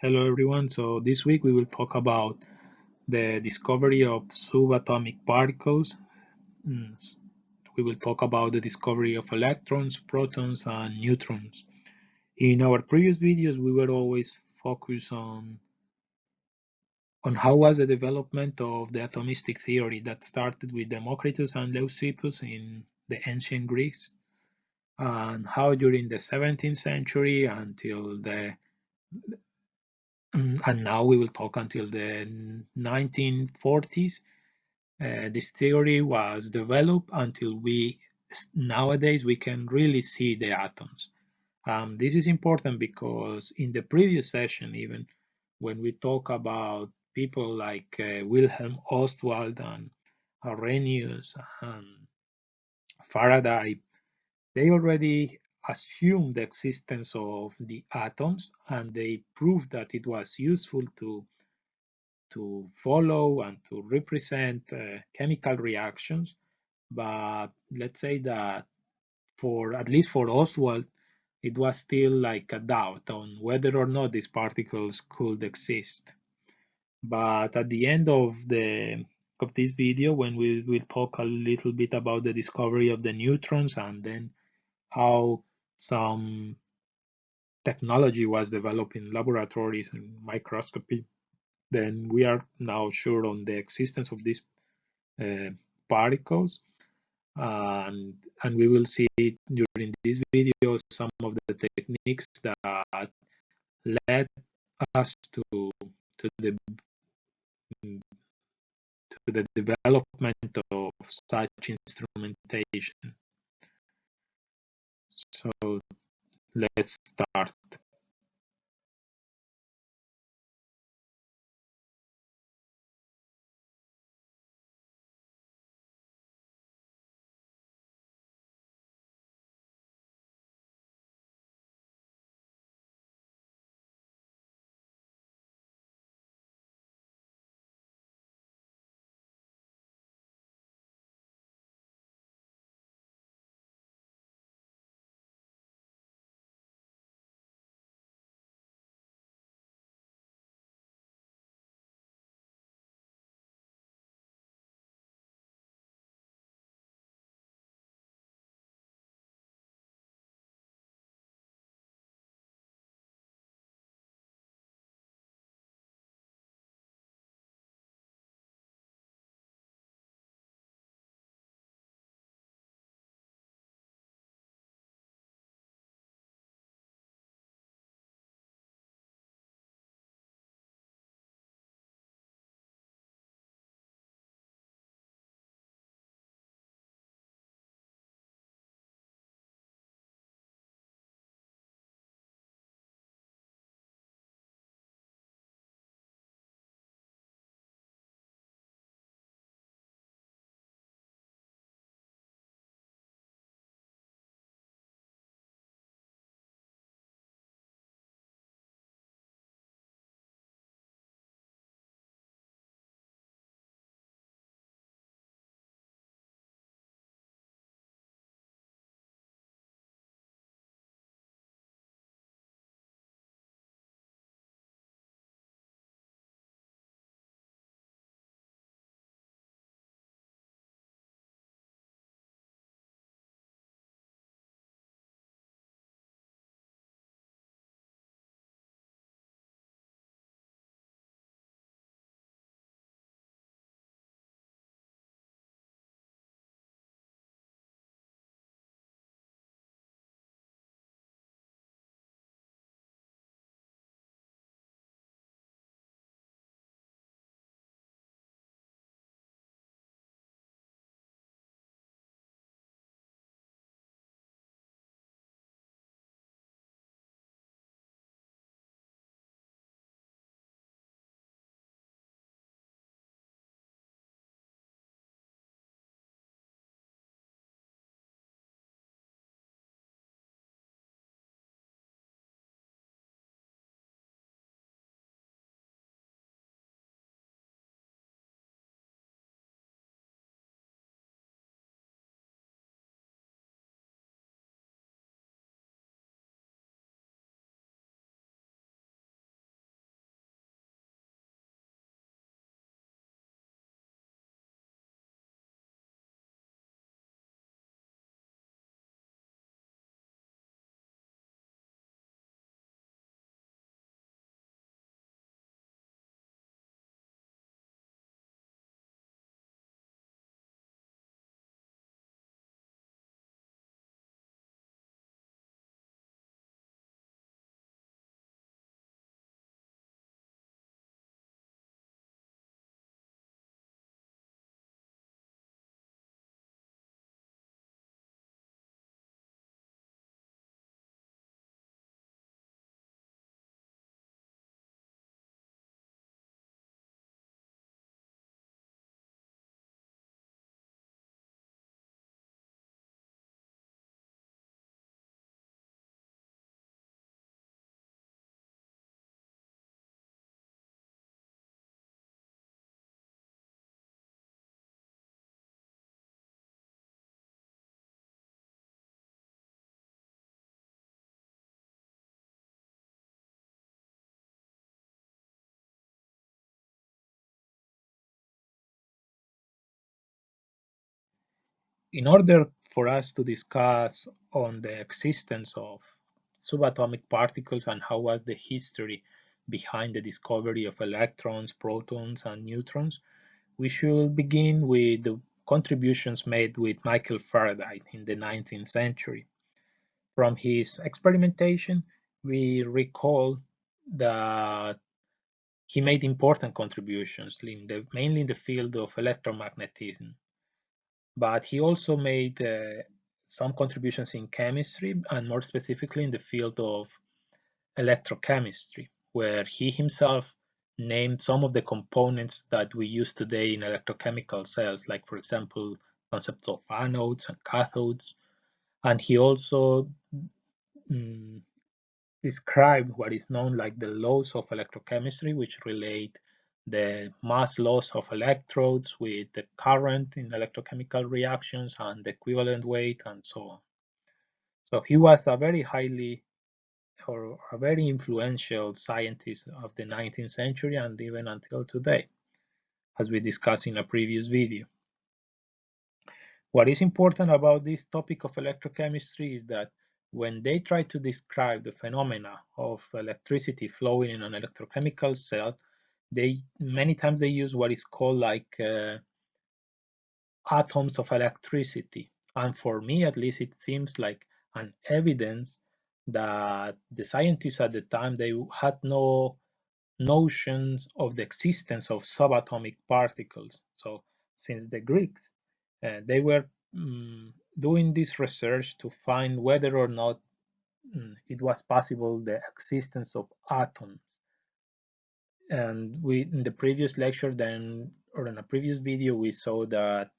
Hello everyone. So this week we will talk about the discovery of subatomic particles. Mm, We will talk about the discovery of electrons, protons, and neutrons. In our previous videos, we were always focused on how was the development of the atomistic theory that started with Democritus and Leucippus in the ancient Greeks, and how during the 17th century until the and now we will talk until the 1940s. This theory was developed until nowadays we can really see the atoms. This is important because in the previous session, even when we talk about people like Wilhelm Ostwald and Arrhenius and Faraday, they already assumed the existence of the atoms and they proved that it was useful to follow and to represent chemical reactions. But let's say that for at least for Oswald, it was still like a doubt on whether or not these particles could exist. But at the end of this video, when we will talk a little bit about the discovery of the neutrons and then how some technology was developed in laboratories and microscopy, then we are now sure on the existence of these uh, particles, and we will see during this video some of the techniques that led us to the to the development of such instrumentation. So let's start. in order for us to discuss on the existence of subatomic particles and how was the history behind the discovery of electrons, protons, and neutrons, we should begin with the contributions made with Michael Faraday in the 19th century. From his experimentation, we recall that he made important contributions, mainly in the field of electromagnetism. But he also made some contributions in chemistry, and more specifically in the field of electrochemistry, where he himself named some of the components that we use today in electrochemical cells, like, for example, concepts of anodes and cathodes. And he also mm, described what is known like the laws of electrochemistry, which relate the mass loss of electrodes with the current in electrochemical reactions and the equivalent weight and so on. So he was a very highly or a very influential scientist of the 19th century and even until today, as we discussed in a previous video. What is important about this topic of electrochemistry is that when they try to describe the phenomena of electricity flowing in an electrochemical cell, many times they use what is called like atoms of electricity. And for me, at least, it seems like an evidence that the scientists at the time, they had no notions of the existence of subatomic particles. So since the Greeks, they were doing this research to find whether or not it was possible the existence of atoms. And we, in the previous lecture, then, or in a previous video, we saw that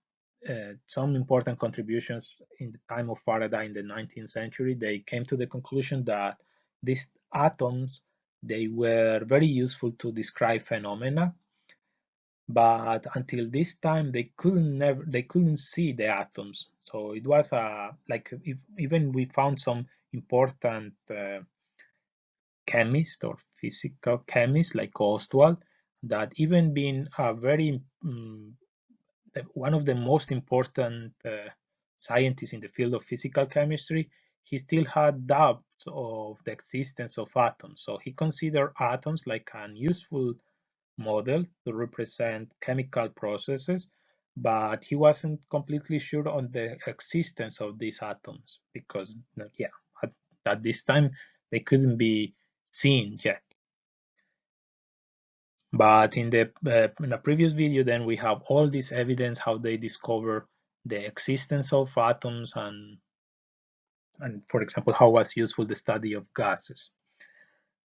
some important contributions in the time of Faraday in the 19th century, they came to the conclusion that these atoms, they were very useful to describe phenomena, but until this time they couldn't see the atoms. So it was like even we found some important chemist or physical chemist like Ostwald, that even being a very one of the most important scientists in the field of physical chemistry, he still had doubts of the existence of atoms. So he considered atoms like an useful model to represent chemical processes, but he wasn't completely sure on the existence of these atoms because, yeah, at this time they couldn't be seen yet. But in the previous video, then we have all this evidence how they discover the existence of atoms and for example, how was useful the study of gases.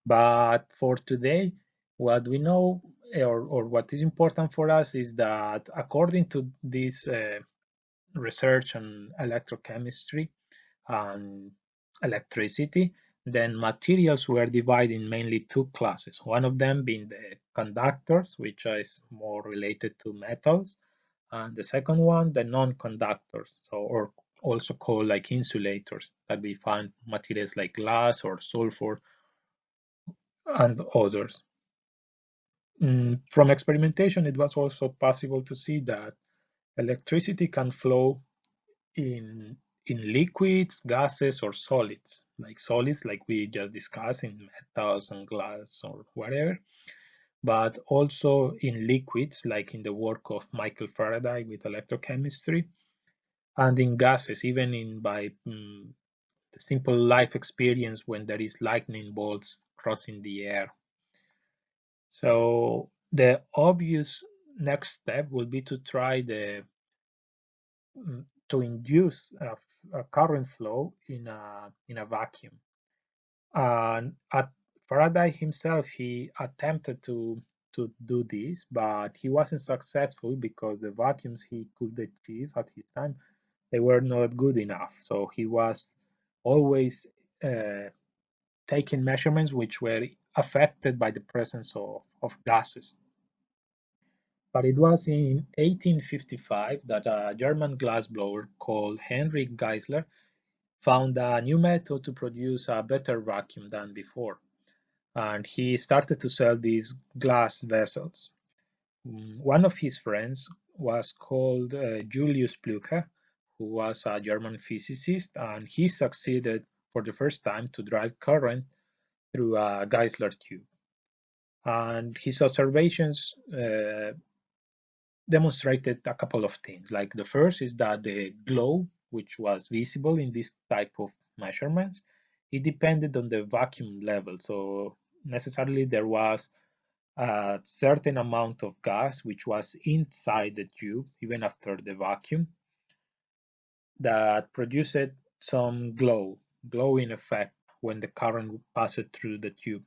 But for today, what we know or what is important for us is that according to this research on electrochemistry and electricity, then materials were divided in mainly two classes. One of them being the conductors, which is more related to metals, and the second one, the non-conductors, so or also called like insulators, that we find materials like glass or sulfur and others. From experimentation, it was also possible to see that electricity can flow in liquids, gases, or solids, like we just discussed in metals and glass or whatever, but also in liquids, like in the work of Michael Faraday with electrochemistry, and in gases, even in by the simple life experience when there is lightning bolts crossing the air. So the obvious next step will be to try to induce a current flow in a vacuum. And Faraday himself, he attempted to do this, but he wasn't successful because the vacuums he could achieve at his time, they were not good enough. So he was always taking measurements which were affected by the presence of gases. But it was in 1855 that a German glassblower called Heinrich Geissler found a new method to produce a better vacuum than before. And he started to sell these glass vessels. One of his friends was called Julius Blücher, who was a German physicist, and he succeeded for the first time to drive current through a Geissler tube. And his observations demonstrated a couple of things. Like the first is that the glow, which was visible in this type of measurements, it depended on the vacuum level. So necessarily there was a certain amount of gas which was inside the tube, even after the vacuum, that produced some glowing effect when the current passed through the tube.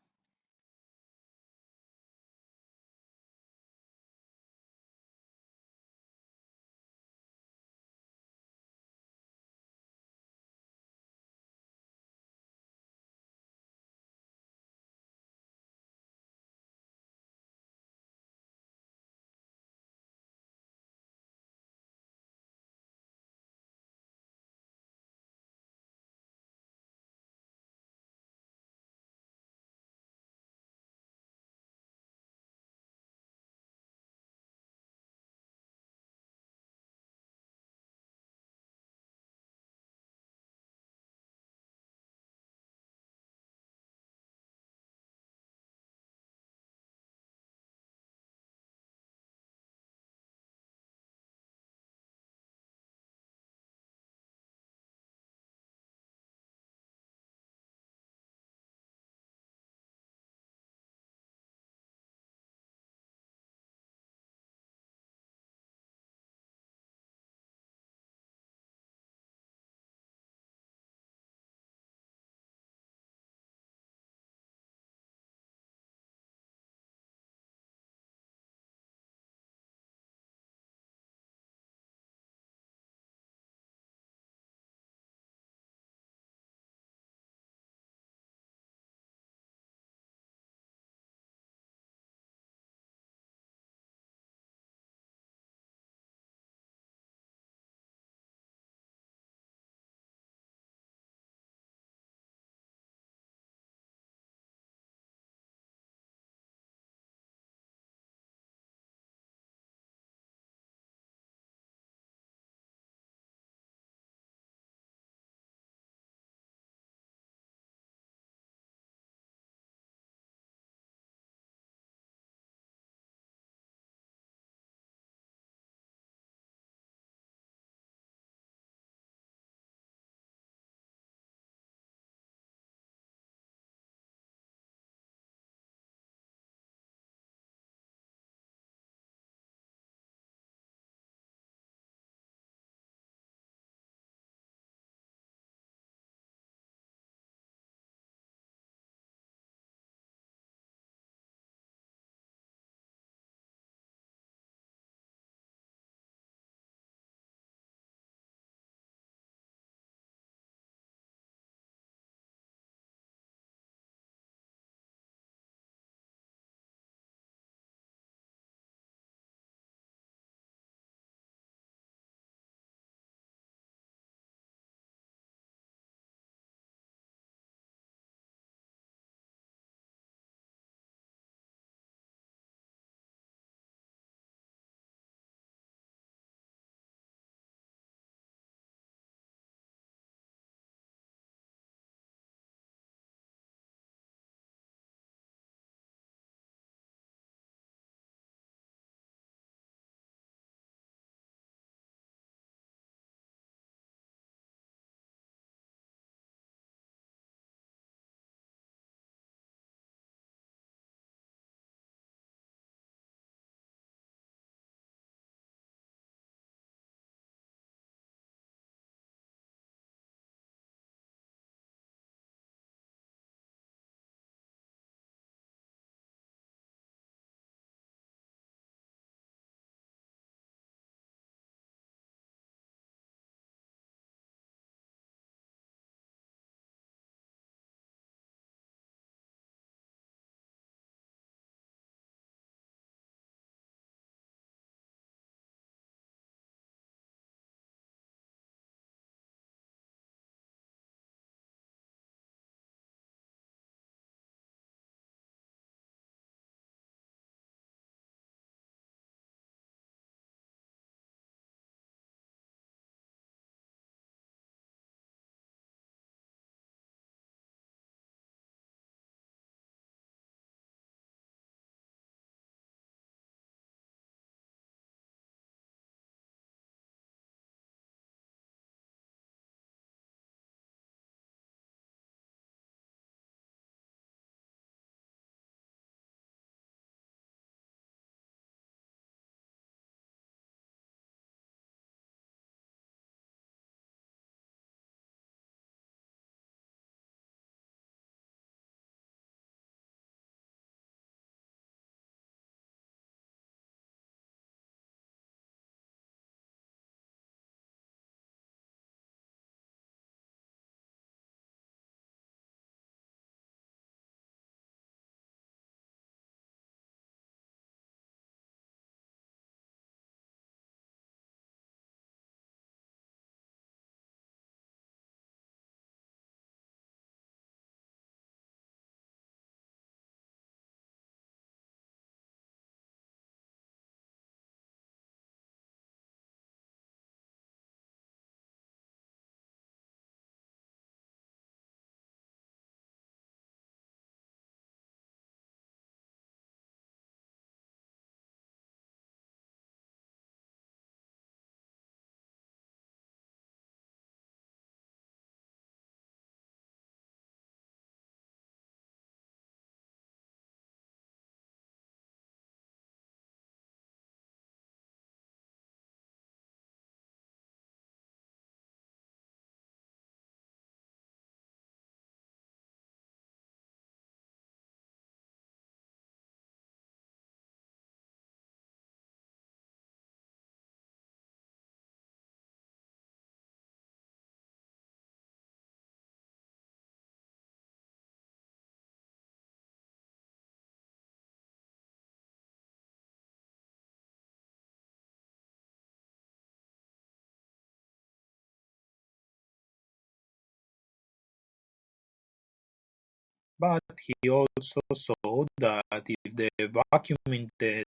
But he also saw that if the vacuum in the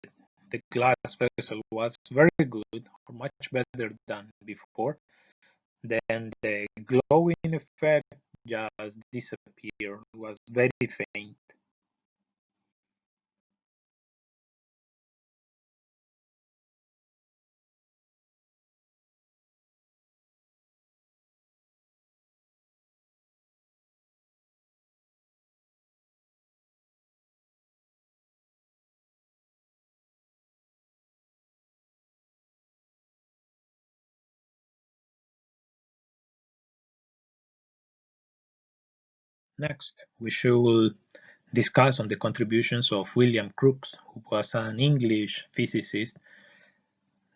glass vessel was very good, or much better than before, then the glowing effect just disappeared, was very faint. Next, we should discuss on the contributions of William Crookes, who was an English physicist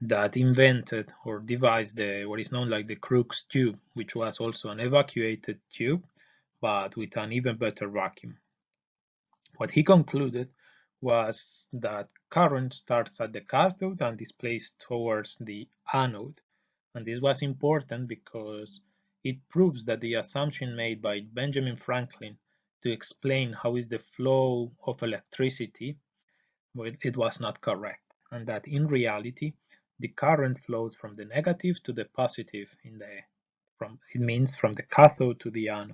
that invented or devised what is known like the Crookes tube, which was also an evacuated tube, but with an even better vacuum. What he concluded was that current starts at the cathode and displays towards the anode. And this was important because it proves that the assumption made by Benjamin Franklin to explain how is the flow of electricity, well, it was not correct, and that in reality the current flows from the negative to the positive it means from the cathode to the anode.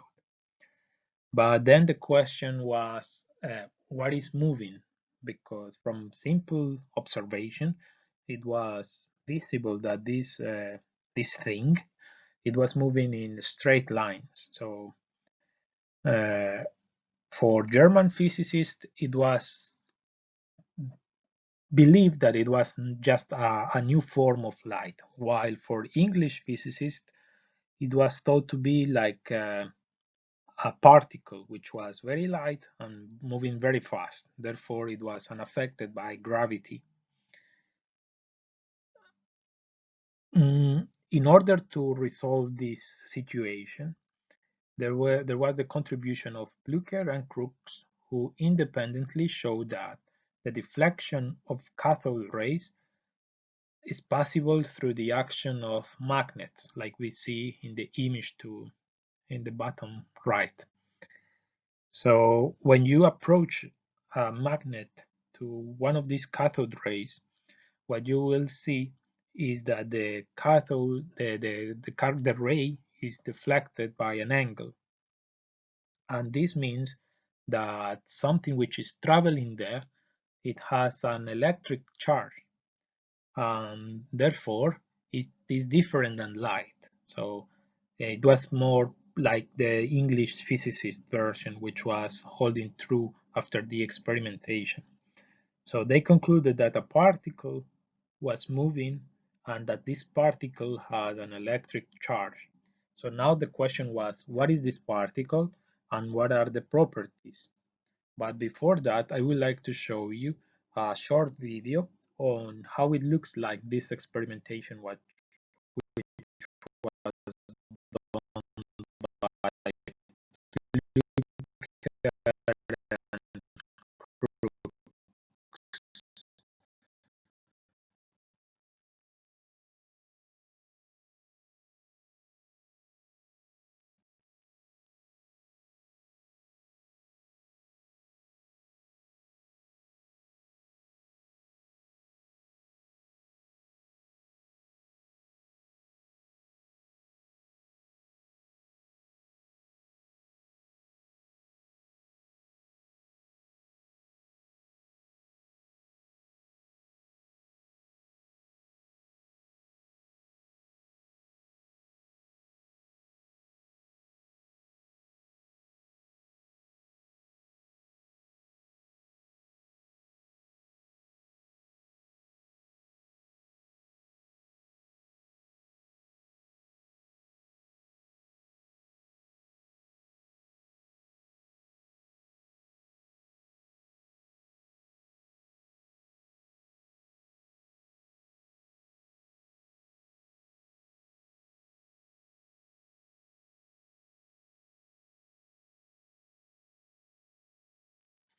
But then the question was, what is moving? Because from simple observation, it was visible that this thing, it was moving in straight lines. So uh, for German physicists, it was believed that it was just a new form of light, while for English physicists, it was thought to be like a particle which was very light and moving very fast. Therefore, it was unaffected by gravity. In order to resolve this situation, there was the contribution of Blücher and Crookes, who independently showed that the deflection of cathode rays is possible through the action of magnets, like we see in the image in the bottom right. So when you approach a magnet to one of these cathode rays, what you will see is that the cathode, the ray is deflected by an angle. And this means that something which is traveling there, it has an electric charge, and therefore it is different than light. So it was more like the English physicist version, which was holding true after the experimentation. So they concluded that a particle was moving and that this particle had an electric charge. So now the question was, what is this particle and what are the properties? But before that, I would like to show you a short video on how it looks like this experimentation what was by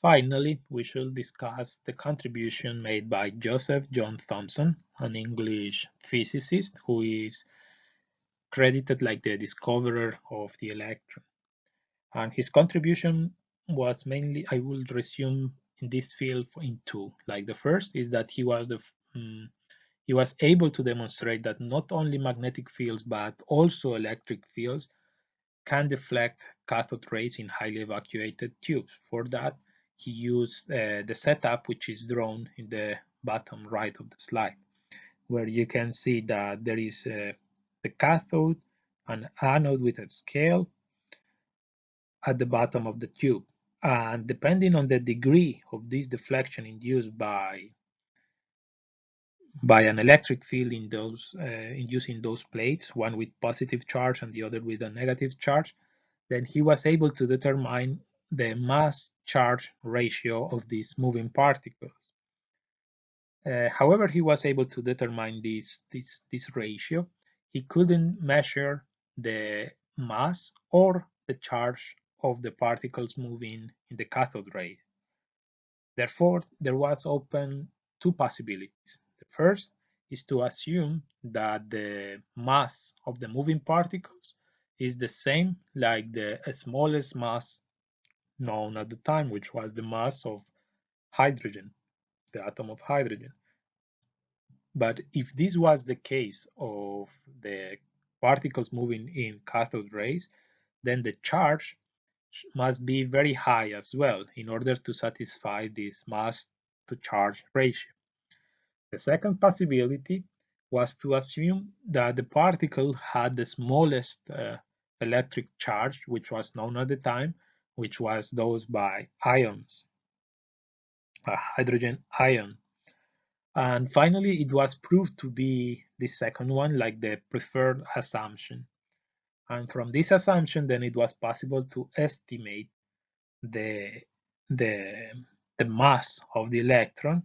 Finally, we should discuss the contribution made by Joseph John Thomson, an English physicist who is credited like the discoverer of the electron. And his contribution was mainly, I will resume in this field in two. Like the first is that he was able to demonstrate that not only magnetic fields but also electric fields can deflect cathode rays in highly evacuated tubes. For that, he used the setup which is drawn in the bottom right of the slide, where you can see that there is the cathode and anode with a scale at the bottom of the tube. And depending on the degree of this deflection induced by an electric field in those using those plates, one with positive charge and the other with a negative charge, then he was able to determine the mass charge ratio of these moving particles. However, he was able to determine this ratio. He couldn't measure the mass or the charge of the particles moving in the cathode ray. Therefore, there was open two possibilities. The first is to assume that the mass of the moving particles is the same like the smallest mass known at the time, which was the mass of hydrogen, the atom of hydrogen. But if this was the case of the particles moving in cathode rays, then the charge must be very high as well in order to satisfy this mass to charge ratio. The second possibility was to assume that the particle had the smallest electric charge, which was known at the time, which was those by ions, a hydrogen ion. And finally, it was proved to be the second one, like the preferred assumption. And from this assumption, then it was possible to estimate the, the, the mass of the electron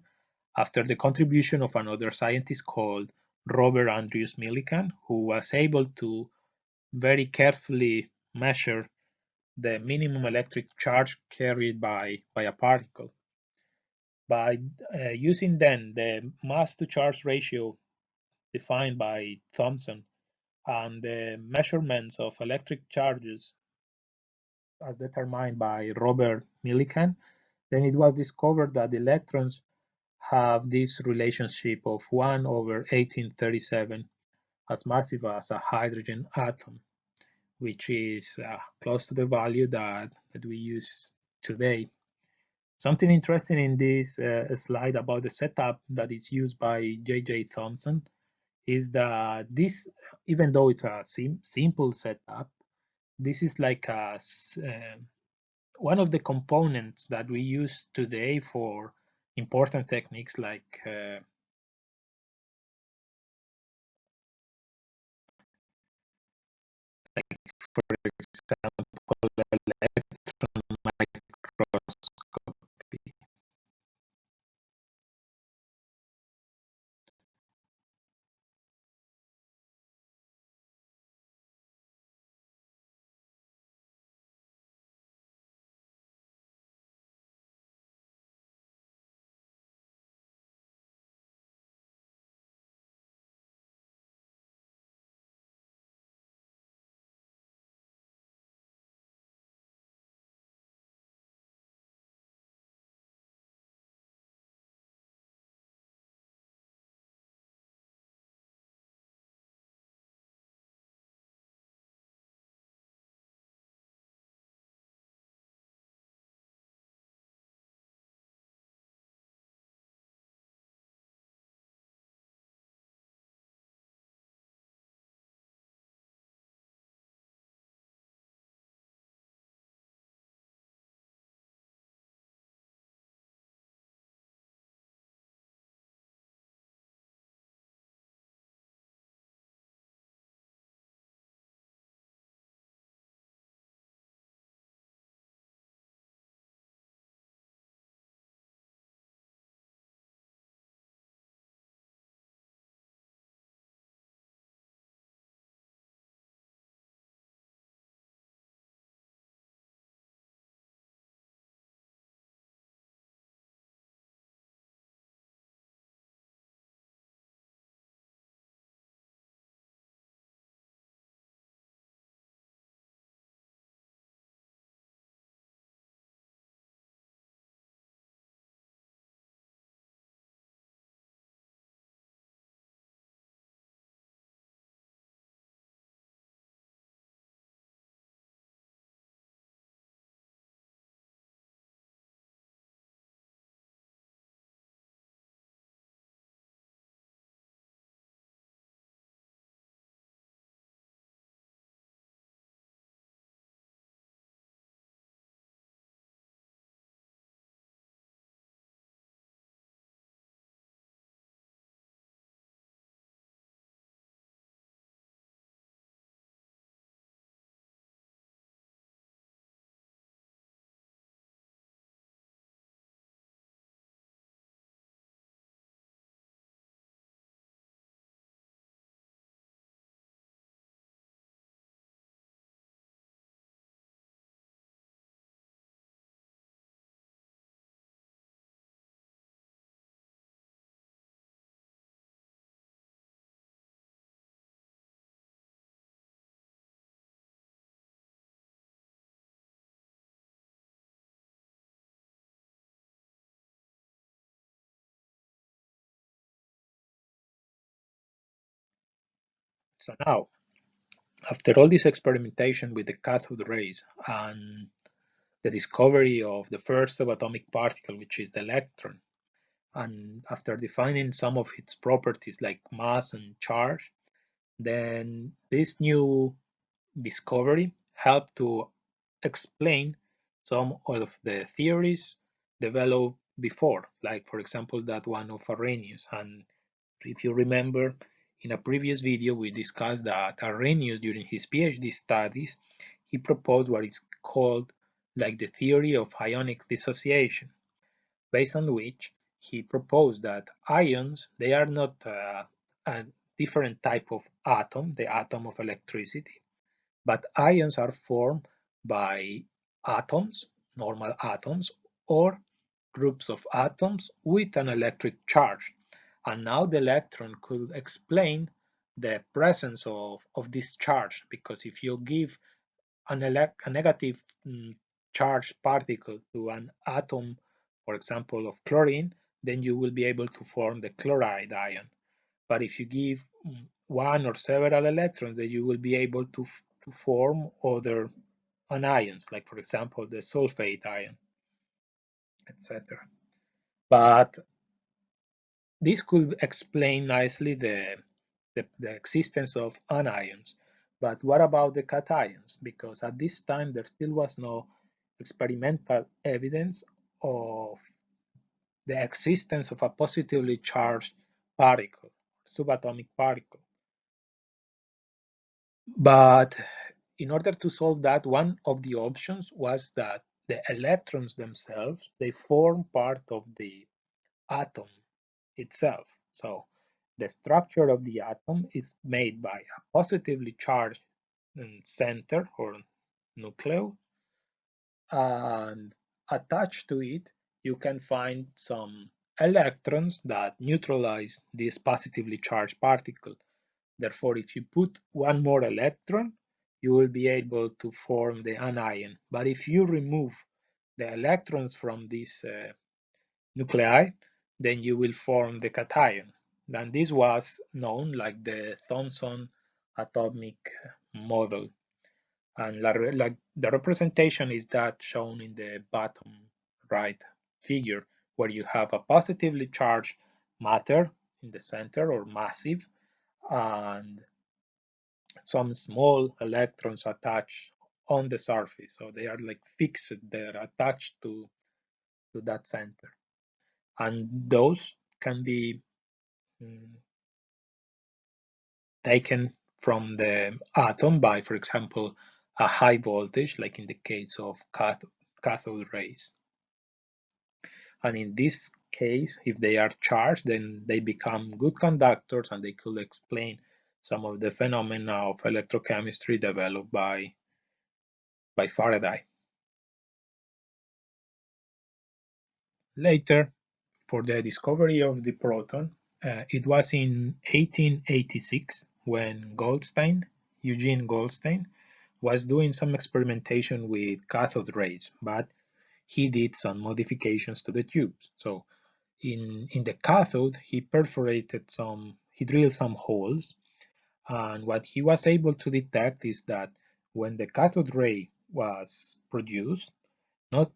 after the contribution of another scientist called Robert Andrews Millikan, who was able to very carefully measure the minimum electric charge carried by a particle. By using then the mass to charge ratio defined by Thomson and the measurements of electric charges as determined by Robert Millikan, then it was discovered that electrons have this relationship of 1 over 1837 as massive as a hydrogen atom, which is close to the value that we use today. Something interesting in this slide about the setup that is used by J.J. Thomson is that this, even though it's a simple setup, this is like one of the components that we use today for important techniques like for example, electron microscopy. So now, after all this experimentation with the cathode rays and the discovery of the first subatomic particle, which is the electron, and after defining some of its properties like mass and charge, then this new discovery helped to explain some of the theories developed before, like for example that one of Arrhenius. And if you remember, in a previous video we discussed that Arrhenius, during his PhD studies, he proposed what is called like the theory of ionic dissociation, based on which he proposed that ions, they are not a different type of atom, the atom of electricity, but ions are formed by atoms, normal atoms, or groups of atoms with an electric charge. And now the electron could explain the presence of this charge, because if you give a negative charged particle to an atom, for example, of chlorine, then you will be able to form the chloride ion. But if you give one or several electrons, then you will be able to form other anions, like for example the sulfate ion, etc. But this could explain nicely the existence of anions. But what about the cations? Because at this time there still was no experimental evidence of the existence of a positively charged particle, subatomic particle. But in order to solve that, one of the options was that the electrons themselves, they form part of the atom itself. So the structure of the atom is made by a positively charged center or nucleus, and attached to it you can find some electrons that neutralize this positively charged particle. Therefore, if you put one more electron, you will be able to form the anion. But if you remove the electrons from this nuclei, then you will form the cation. And this was known like the Thomson atomic model. And like the representation is that shown in the bottom right figure, where you have a positively charged matter in the center, or massive, and some small electrons attached on the surface. So they are like fixed, they're attached to that center. And those can be taken from the atom by, for example, a high voltage, like in the case of cathode rays. And in this case, if they are charged, then they become good conductors, and they could explain some of the phenomena of electrochemistry developed by Faraday. Later, for the discovery of the proton, it was in 1886 when Eugene Goldstein, was doing some experimentation with cathode rays, but he did some modifications to the tubes. So in the cathode, he drilled some holes, and what he was able to detect is that when the cathode ray was produced, not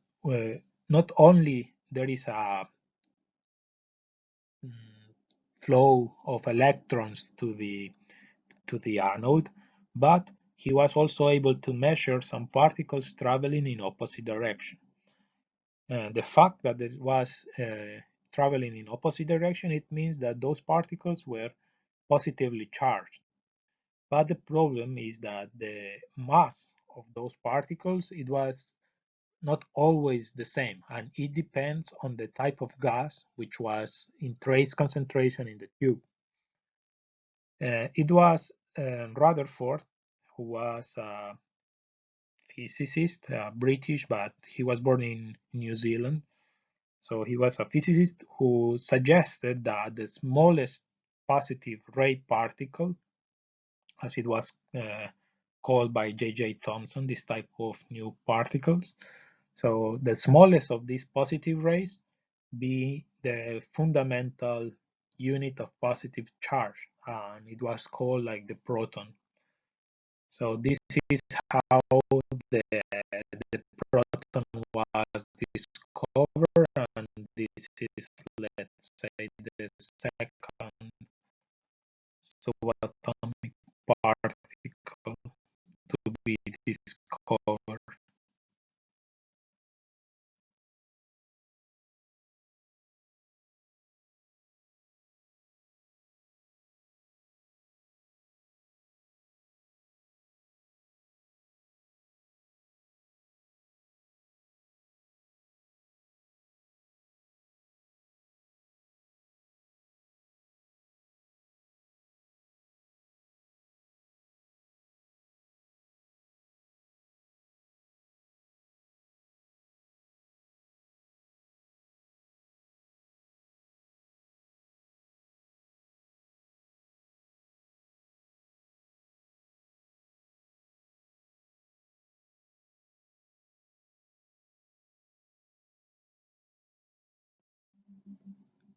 not only there is a flow of electrons to the anode, but he was also able to measure some particles traveling in opposite direction. The fact that it was traveling in opposite direction, it means that those particles were positively charged. But the problem is that the mass of those particles, it was not always the same, and it depends on the type of gas which was in trace concentration in the tube. It was Rutherford, who was a physicist, British, but he was born in New Zealand. So he was a physicist who suggested that the smallest positive ray particle, as it was called by J.J. Thomson, this type of new particles. So the smallest of these positive rays be the fundamental unit of positive charge, and it was called like the proton. So this is how the, the proton was discovered, and this is, let's say, the second subatomic particle to be discovered.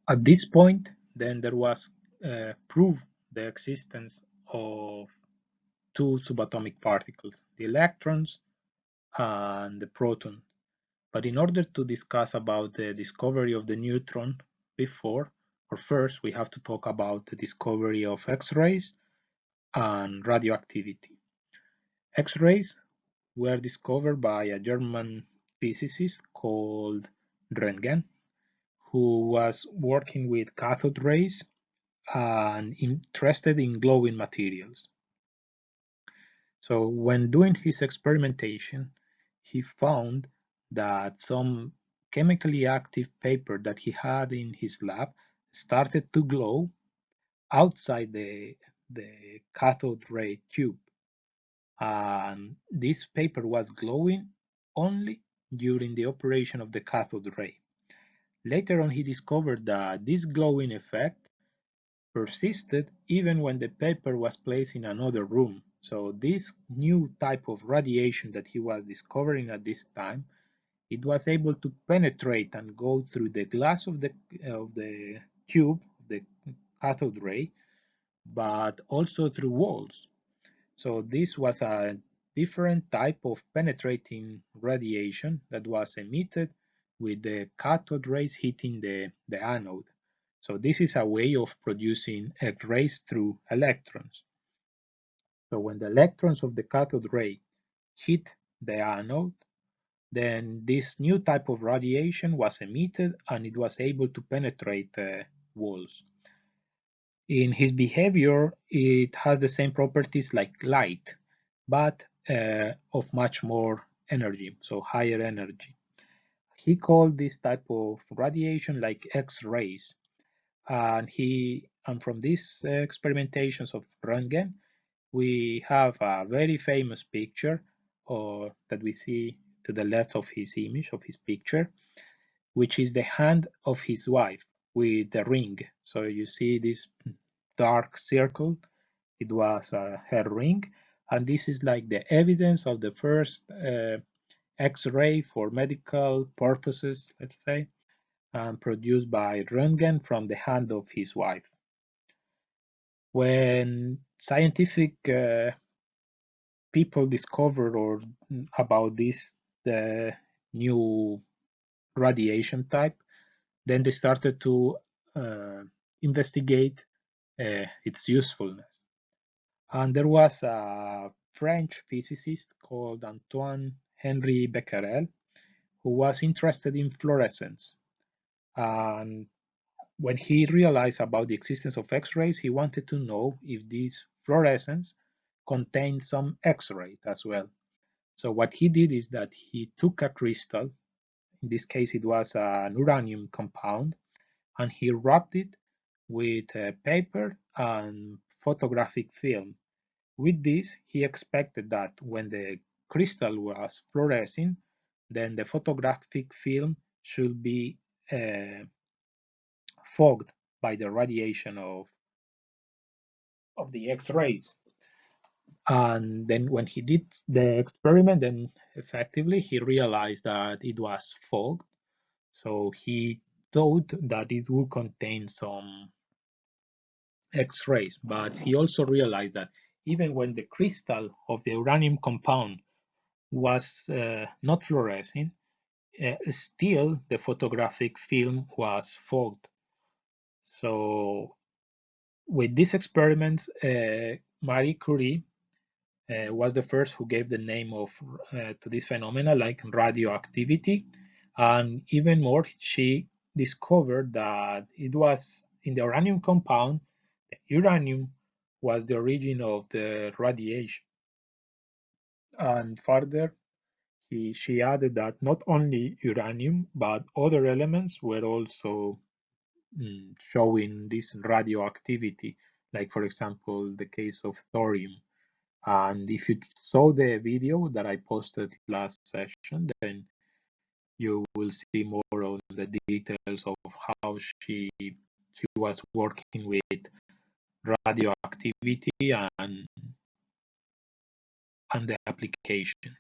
At this point, then there was proof the existence of two subatomic particles, the electrons and the proton. But in order to discuss about the discovery of the neutron before, or first, we have to talk about the discovery of X-rays and radioactivity. X-rays were discovered by a German physicist called Röntgen, who was working with cathode rays and interested in glowing materials. So when doing his experimentation, he found that some chemically active paper that he had in his lab started to glow outside the cathode ray tube. And this paper was glowing only during the operation of the cathode ray. Later on, he discovered that this glowing effect persisted even when the paper was placed in another room. So this new type of radiation that he was discovering at this time, it was able to penetrate and go through the glass of the tube, the cathode ray, but also through walls. So this was a different type of penetrating radiation that was emitted with the cathode rays hitting the anode. So this is a way of producing X-rays through electrons. So when the electrons of the cathode ray hit the anode, then this new type of radiation was emitted and it was able to penetrate the walls. In his behavior, it has the same properties like light, but of much more energy, so higher energy. He called this type of radiation like X-rays, and from these experimentations of Röntgen, we have a very famous picture, or that we see to the left of his image of his picture, which is the hand of his wife with the ring. So you see this dark circle, it was her ring, and this is like the evidence of the first X-ray for medical purposes, let's say, produced by Röntgen from the hand of his wife. When scientific people discovered or about this the new radiation type, then they started to investigate its usefulness. And there was a French physicist called Antoine Henri Becquerel who was interested in fluorescence. And when he realized about the existence of X-rays, he wanted to know if this fluorescence contained some X-ray as well. So what he did is that he took a crystal, in this case it was an uranium compound, and he wrapped it with paper and photographic film. With this, he expected that when the crystal was fluorescing, then the photographic film should be fogged by the radiation of the X-rays. And then when he did the experiment, then effectively he realized that it was fogged. So he thought that it would contain some X-rays, but he also realized that even when the crystal of the uranium compound was not fluorescing, still the photographic film was fogged. So with these experiments, Marie Curie was the first who gave the name of to this phenomena like radioactivity, and even more, she discovered that it was in the uranium compound. The uranium was the origin of the radiation, and further, she added that not only uranium but other elements were also showing this radioactivity, like for example the case of thorium. And if you saw the video that I posted last session, then you will see more on the details of how she was working with radioactivity and the applications.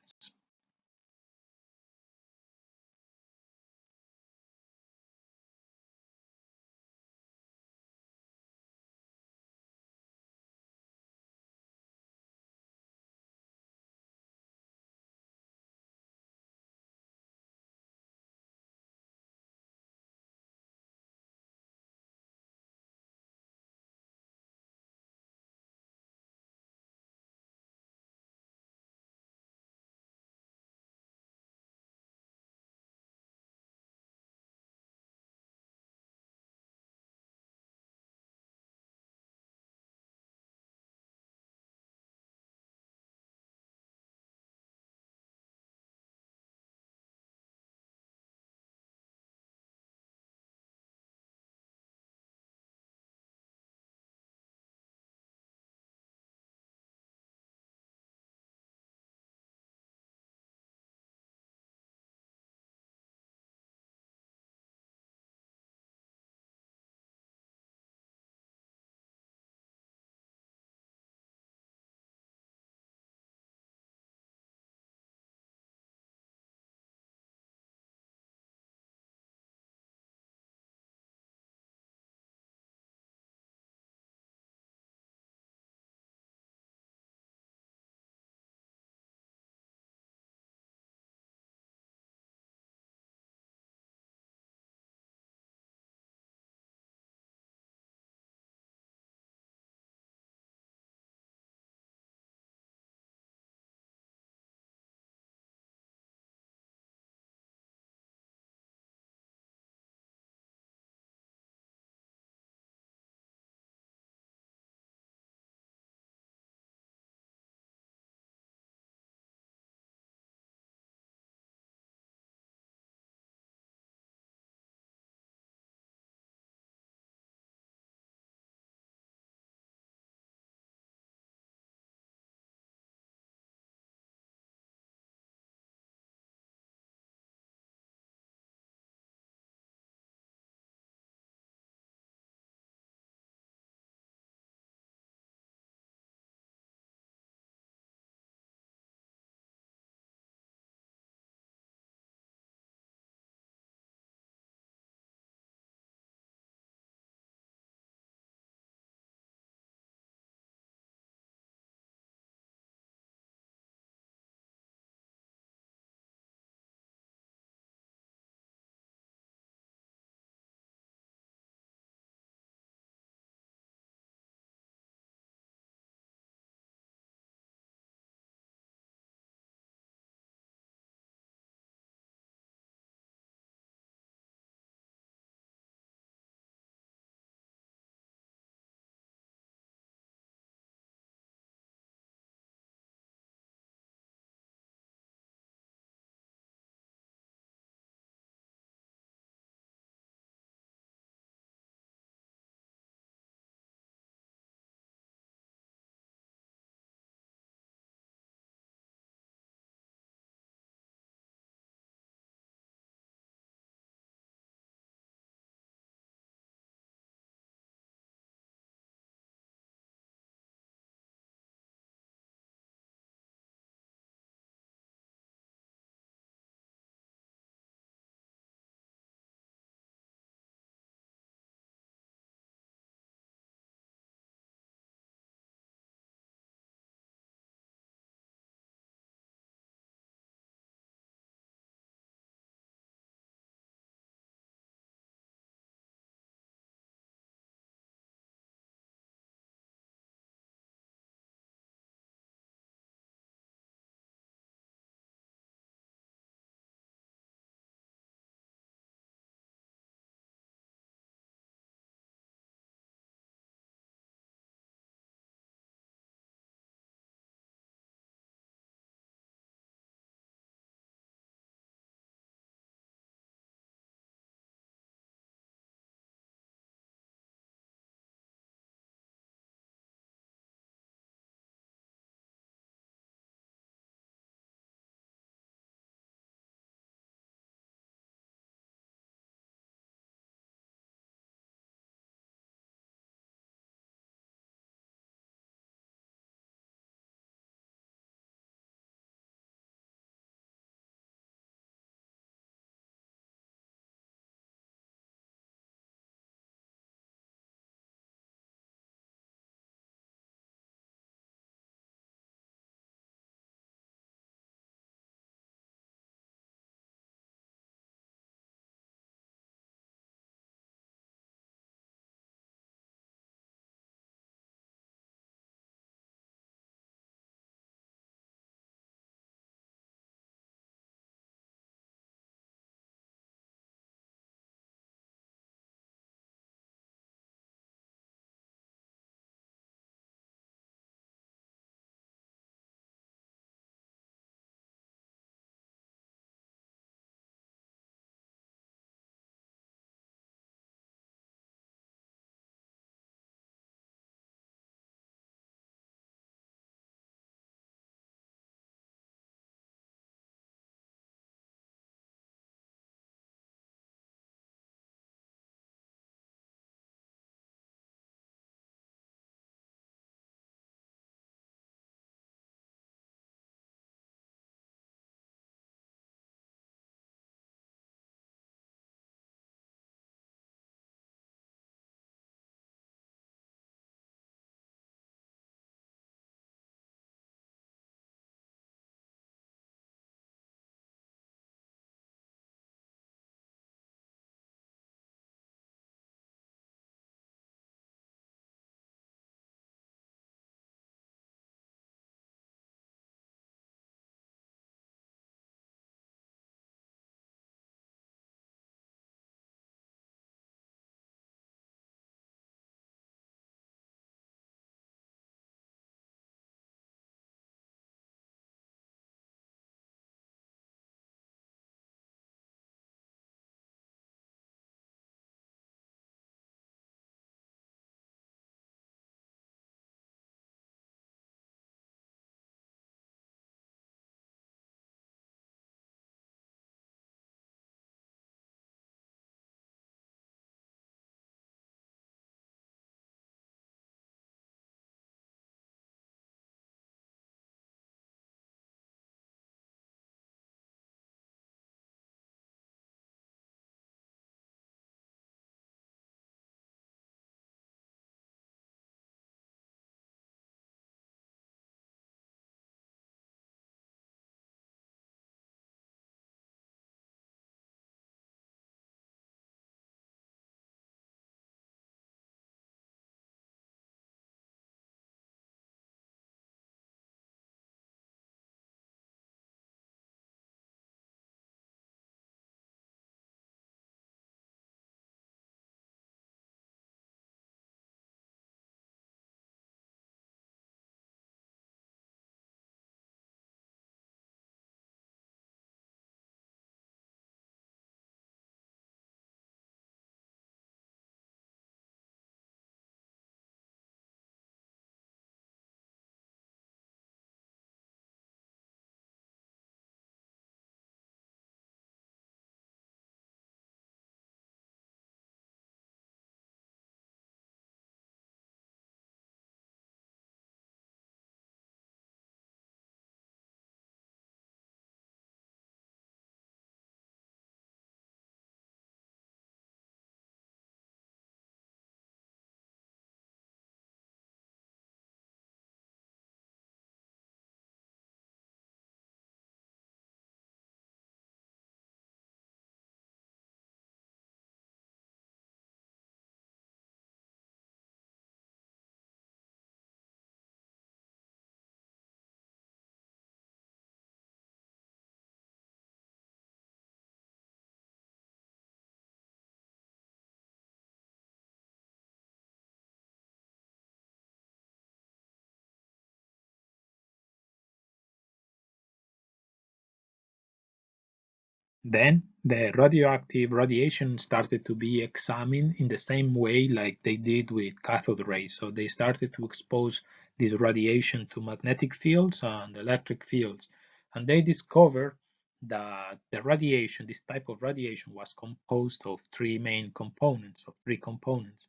Then the radioactive radiation started to be examined in the same way like they did with cathode rays. So they started to expose this radiation to magnetic fields and electric fields. And they discovered that the radiation, this type of radiation, was composed of three main components, of three components.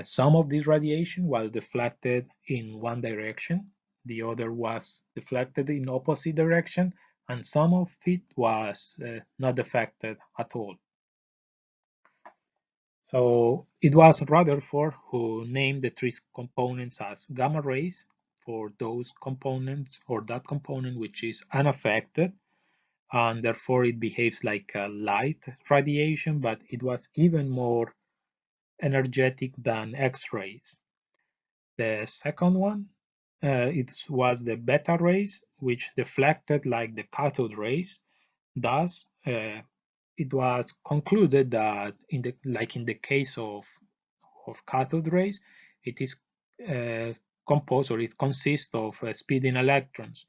Some of this radiation was deflected in one direction, the other was deflected in opposite direction, and some of it was not affected at all. So it was Rutherford who named the three components as gamma rays for those components or that component which is unaffected, and therefore it behaves like a light radiation, but it was even more energetic than X-rays. The second one, it was the beta rays, which deflected like the cathode rays. Thus, it was concluded that in the case of cathode rays, it is composed or it consists of speeding electrons.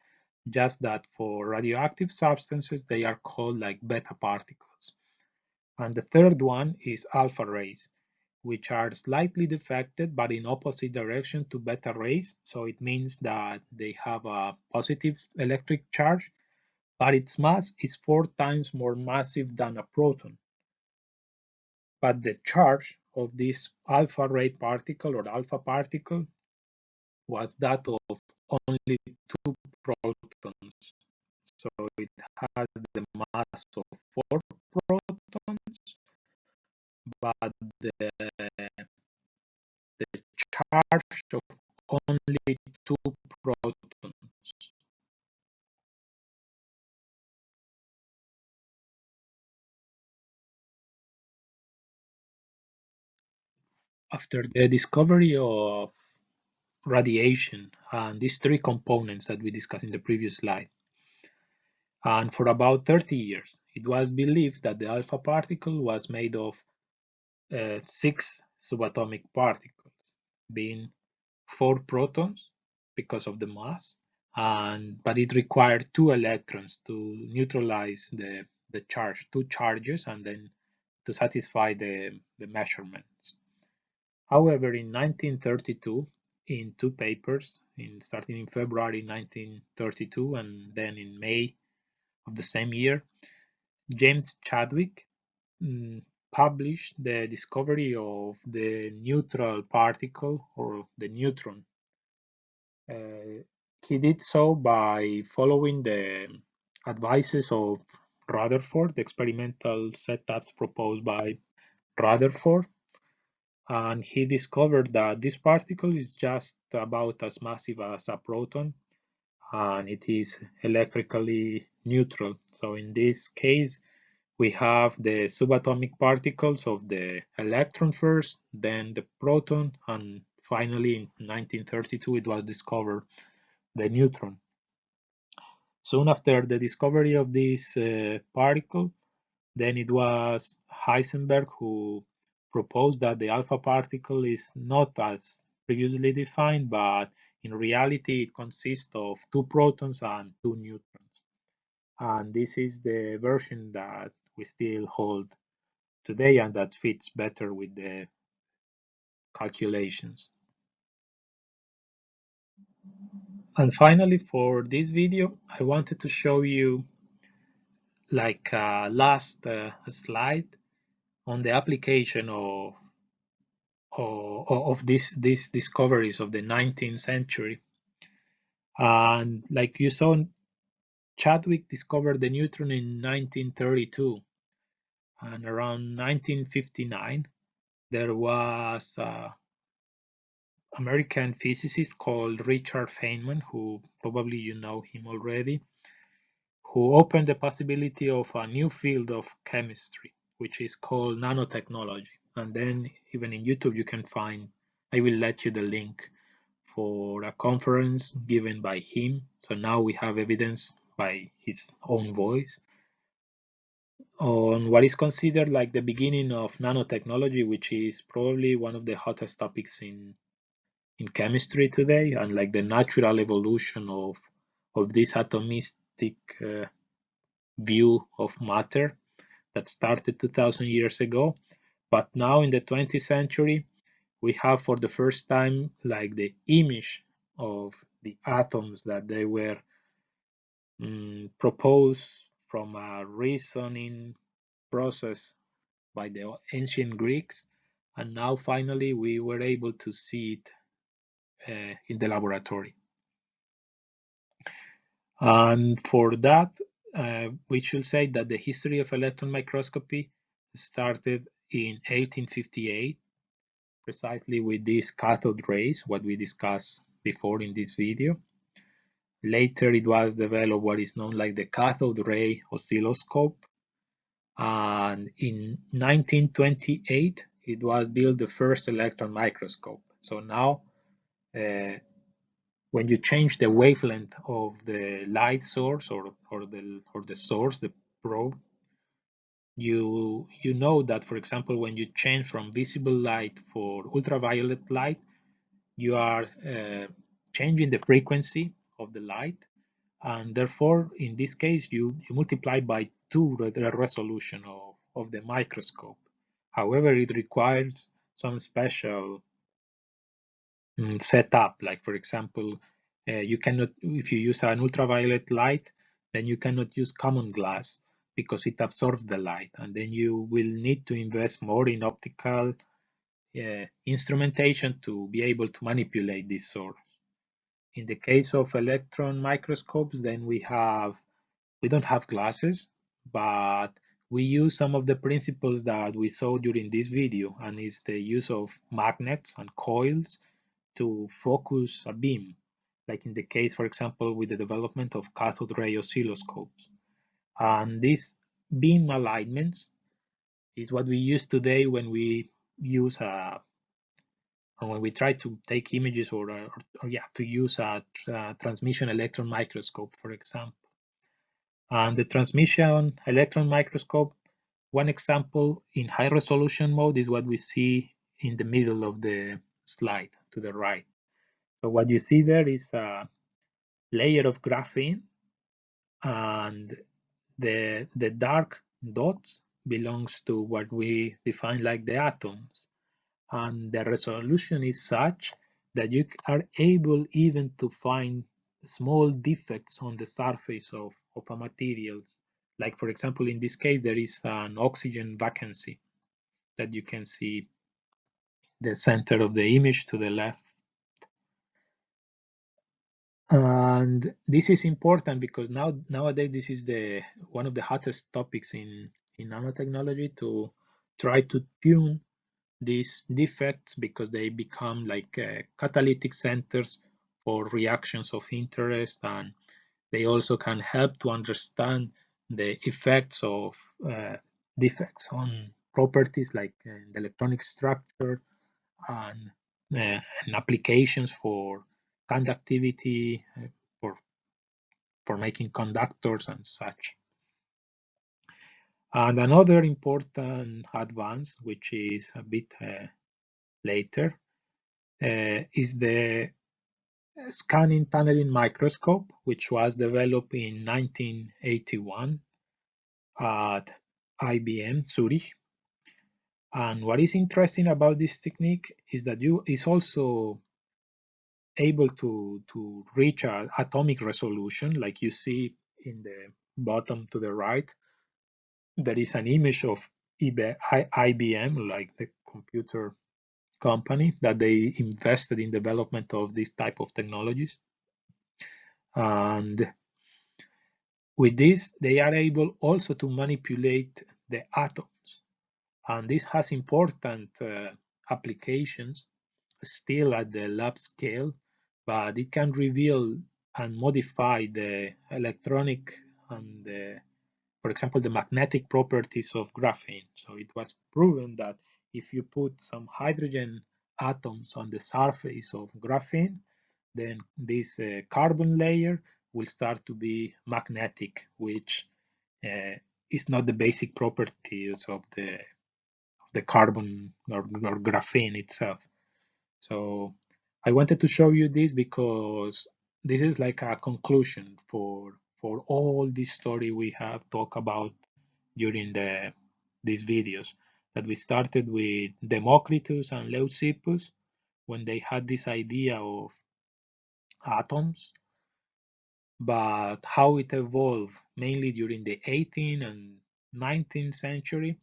Just that for radioactive substances, they are called like beta particles. And the third one is alpha rays, which are slightly deflected but in opposite direction to beta rays. So it means that they have a positive electric charge, but its mass is 4 times more massive than a proton. But the charge of this alpha ray particle or alpha particle was that of only 2 protons. So it has the mass of 4 protons, but the charge of only 2 protons. After the discovery of radiation and these three components that we discussed in the previous slide, and for about 30 years, it was believed that the alpha particle was made of 6 subatomic particles, being 4 protons because of the mass, but it required 2 electrons to neutralize the charge, 2 charges, and then to satisfy the measurements. However, in 1932, in 2 papers, starting in February 1932 and then in May of the same year, James Chadwick published the discovery of the neutral particle or the neutron. He did so by following the advices of Rutherford, the experimental setups proposed by Rutherford, and he discovered that this particle is just about as massive as a proton, and it is electrically neutral. So in this case, we have the subatomic particles of the electron first, then the proton, and finally in 1932 it was discovered the neutron. Soon after the discovery of this particle, then it was Heisenberg who proposed that the alpha particle is not as previously defined, but in reality it consists of 2 protons and 2 neutrons. And this is the version that we still hold today and that fits better with the calculations. And finally, for this video, I wanted to show you like last slide on the application of these discoveries of the 19th century. And like you saw, Chadwick discovered the neutron in 1932, and around 1959 there was an American physicist called Richard Feynman, who probably you know him already, who opened the possibility of a new field of chemistry, which is called nanotechnology. And then even in YouTube you can find, I will let you the link for a conference given by him. So now we have evidence by his own voice on what is considered like the beginning of nanotechnology, which is probably one of the hottest topics in chemistry today, and like the natural evolution of this atomistic view of matter that started 2000 years ago. But now in the 20th century, we have for the first time like the image of the atoms that they were proposed from a reasoning process by the ancient Greeks, and now finally we were able to see it in the laboratory. And for that, we should say that the history of electron microscopy started in 1858, precisely with these cathode rays, what we discussed before in this video. Later, it was developed what is known like the cathode ray oscilloscope. And in 1928, it was built the first electron microscope. So now, when you change the wavelength of the light source or the source, the probe, you know that, for example, when you change from visible light for ultraviolet light, you are changing the frequency of the light, and therefore in this case you multiply by 2 the resolution of the microscope. However, it requires some special setup, like for example, you cannot, if you use an ultraviolet light, then you cannot use common glass because it absorbs the light, and then you will need to invest more in optical instrumentation to be able to manipulate this source. In the case of electron microscopes, then we don't have glasses, but we use some of the principles that we saw during this video, and it's the use of magnets and coils to focus a beam, like in the case, for example, with the development of cathode ray oscilloscopes. And these beam alignments is what we use today when we use when we try to take images or to use a transmission electron microscope, for example. And the transmission electron microscope, one example in high resolution mode is what we see in the middle of the slide to the right. So what you see there is a layer of graphene, and the dark dots belongs to what we define like the atoms. And the resolution is such that you are able even to find small defects on the surface of a material. Like for example, in this case, there is an oxygen vacancy that you can see the center of the image to the left. And this is important because nowadays this is one of the hottest topics in nanotechnology, to try to tune these defects because they become like catalytic centers for reactions of interest, and they also can help to understand the effects of defects on properties like the electronic structure and applications for conductivity, for making conductors and such. And another important advance, which is a bit later, is the scanning tunneling microscope, which was developed in 1981 at IBM Zurich. And what is interesting about this technique is that is also able to reach an atomic resolution, like you see in the bottom to the right. There is an image of IBM, like the computer company, that they invested in development of this type of technologies. And with this, they are able also to manipulate the atoms. And this has important applications still at the lab scale, but it can reveal and modify the electronic and for example, the magnetic properties of graphene. So it was proven that if you put some hydrogen atoms on the surface of graphene, then this carbon layer will start to be magnetic, which is not the basic properties of the carbon or graphene itself. So I wanted to show you this because this is like a conclusion for for all this story we have talked about during these videos. That we started with Democritus and Leucippus when they had this idea of atoms, but how it evolved mainly during the 18th and 19th century,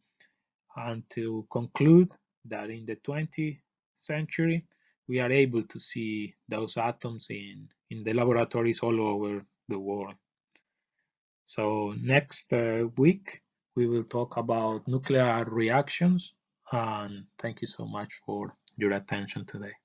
and to conclude that in the 20th century we are able to see those atoms in the laboratories all over the world. So next week we will talk about nuclear reactions, and thank you so much for your attention today.